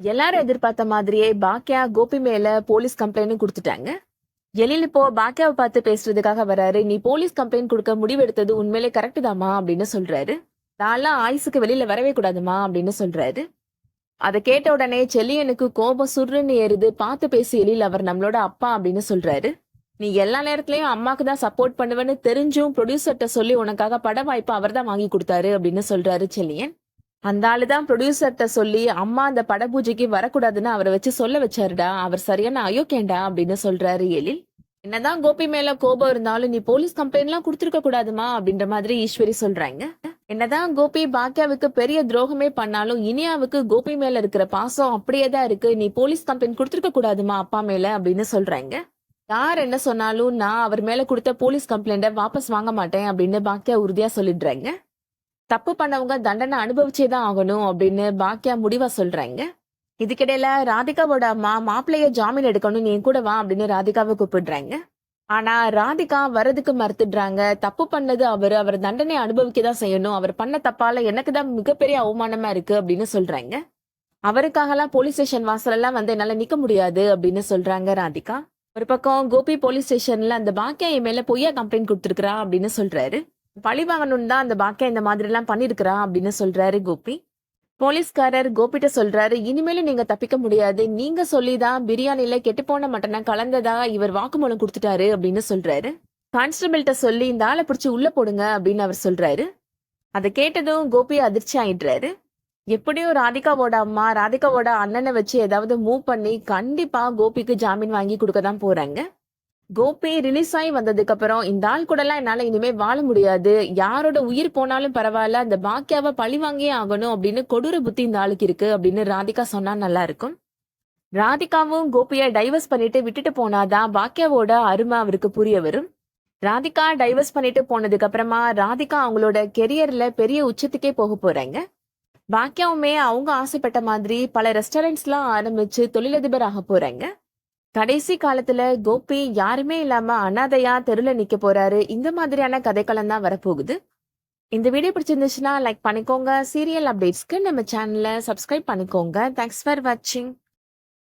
எல்லாரும் எதிர்பார்த்த மாதிரியே பாக்கியா கோபி மேல போலீஸ் கம்ப்ளைண்ட் கொடுத்துட்டாங்க. எழில் இப்போ பாக்கியாவை பார்த்து பேசுறதுக்காக வராரு. நீ போலீஸ் கம்ப்ளைண்ட் கொடுக்க முடிவெடுத்தது உண்மையிலே கரெக்ட் தாமா அப்படின்னு சொல்றாரு. நான்லாம் ஆயுசுக்கு வெளியில வரவே கூடாதுமா அப்படின்னு சொல்றாரு. அதை கேட்ட உடனே செல்லியனுக்கு கோபம் சுருன்னு ஏறுது. பார்த்து பேசி எழில், அவர் நம்மளோட அப்பா அப்படின்னு சொல்றாரு. நீ எல்லா நேரத்திலயும் அம்மாக்கு தான் சப்போர்ட் பண்ணுவேன்னு தெரிஞ்சும் ப்ரொடியூசர்கிட்ட சொல்லி உனக்காக பட வாய்ப்பு அவர் தான் வாங்கி கொடுத்தாரு அப்படின்னு சொல்றாரு செல்லியன். அந்த ஆளுதான் ப்ரொடியூசர்கிட்ட சொல்லி அம்மா அந்த பட பூஜைக்கு வரக்கூடாதுன்னு அவரை வச்சு சொல்ல வச்சாருடா. அவர் சரியான அயோக்கியண்டா அப்படின்னு சொல்றாரு எழில். என்னதான் கோபி மேல கோபம் இருந்தாலும் நீ போலீஸ் கம்ப்ளைண்ட் எல்லாம் கொடுத்துருக்க கூடாதுமா அப்படின்ற மாதிரி ஈஸ்வரி சொல்றாங்க. என்னதான் கோபி பாக்கியாவுக்கு பெரிய துரோகமே பண்ணாலும் இனியாவுக்கு கோபி மேல இருக்கிற பாசம் அப்படியேதான் இருக்கு. நீ போலீஸ் கம்ப்ளைண்ட் கொடுத்துருக்க கூடாதுமா அப்பா மேல அப்படின்னு சொல்றாங்க. யார் என்ன சொன்னாலும் நான் அவர் மேல கொடுத்த போலீஸ் கம்ப்ளைண்ட வாபஸ் வாங்க மாட்டேன் அப்படின்னு பாக்கியா உறுதியா சொல்லிடுறாங்க. தப்பு பண்ணவங்க தண்டனை அனுபவிச்சேதான் ஆகணும் அப்படின்னு பாக்கியா முடிவா சொல்றாங்க. இதுக்கிடையில ராதிகாவோட அம்மா மாப்பிள்ளைய ஜாமீன் எடுக்கணும், நீ கூட வா அப்படின்னு ராதிகாவை கூப்பிடுறாங்க. ஆனா ராதிகா வரதுக்கு மறுத்துடுறாங்க. தப்பு பண்ணது அவர் தண்டனை அனுபவிக்கதான் செய்யணும். அவர் பண்ண தப்பால எனக்கு தான் மிகப்பெரிய அவமானமா இருக்கு அப்படின்னு சொல்றாங்க. அவருக்காக எல்லாம் போலீஸ் ஸ்டேஷன் வாசல் எல்லாம் வந்து என்னால நிக்க முடியாது அப்படின்னு சொல்றாங்க ராதிகா. ஒரு பக்கம் கோபி போலீஸ் ஸ்டேஷன்ல அந்த பாக்கியா என் மேல பொய்யா கம்ப்ளைண்ட் கொடுத்துருக்கா அப்படின்னு சொல்றாரு. பழி வாங்கணும்னு தான் அந்த பாக்கியா இந்த மாதிரி எல்லாம் பண்ணிருக்கிறா அப்படின்னு சொல்றாரு கோபி. போலீஸ்காரர் கோபிட்ட சொல்றாரு, இனிமேலும் நீங்க தப்பிக்க முடியாது. நீங்க சொல்லிதான் பிரியாணில கெட்டுப்போன மட்டனை கலந்ததா இவர் வாக்குமூலம் கொடுத்துட்டாரு அப்படின்னு சொல்றாரு. கான்ஸ்டபிள்கிட்ட சொல்லி இந்த ஆளை பிடிச்சி உள்ள போடுங்க அப்படின்னு அவர் சொல்றாரு. அதை கேட்டதும் கோபி அதிர்ச்சி ஆயிடுறாரு. எப்படியும் ராதிகாவோட அம்மா ராதிகாவோட அண்ணனை வச்சு ஏதாவது மூவ் பண்ணி கண்டிப்பா கோபிக்கு ஜாமீன் வாங்கி கொடுக்கதான் போறாங்க. கோபி ரிலீஸ் ஆகி வந்ததுக்கு அப்புறம் இந்த ஆள் கூட எல்லாம் என்னால இனிமே வாழ முடியாது, யாரோட உயிர் போனாலும் பரவாயில்ல, அந்த பாக்கியாவை பழி வாங்கியே ஆகணும் அப்படின்னு கொடூர புத்தி இந்த ஆளுக்கு இருக்கு அப்படின்னு ராதிகா சொன்னா நல்லா இருக்கும். ராதிகாவும் கோபியை டைவர்ஸ் பண்ணிட்டு விட்டுட்டு போனாதான் பாக்கியாவோட அருமை அவருக்கு புரிய வரும். ராதிகா டைவர்ஸ் பண்ணிட்டு போனதுக்கு அப்புறமா ராதிகா அவங்களோட கெரியர்ல பெரிய உச்சத்துக்கே போக போறாங்க. பாக்கியாவுமே அவங்க ஆசைப்பட்ட மாதிரி பல ரெஸ்டாரண்ட்ஸ் எல்லாம் ஆரம்பிச்சு தொழிலதிபர் ஆக போறாங்க. கடைசி காலத்துல கோபி யாருமே இல்லாம அனாதையா தெருல நிக்க போறாரு. இந்த மாதிரியான கதைக்களம் தான் வரப்போகுது. இந்த வீடியோ பிடிச்சிருந்துச்சுன்னா லைக் பண்ணிக்கோங்க. சீரியல் அப்டேட்ஸ்க்கு நம்ம சேனலை சப்ஸ்கிரைப் பண்ணிக்கோங்க. தேங்க்ஸ் ஃபார் வாட்சிங்.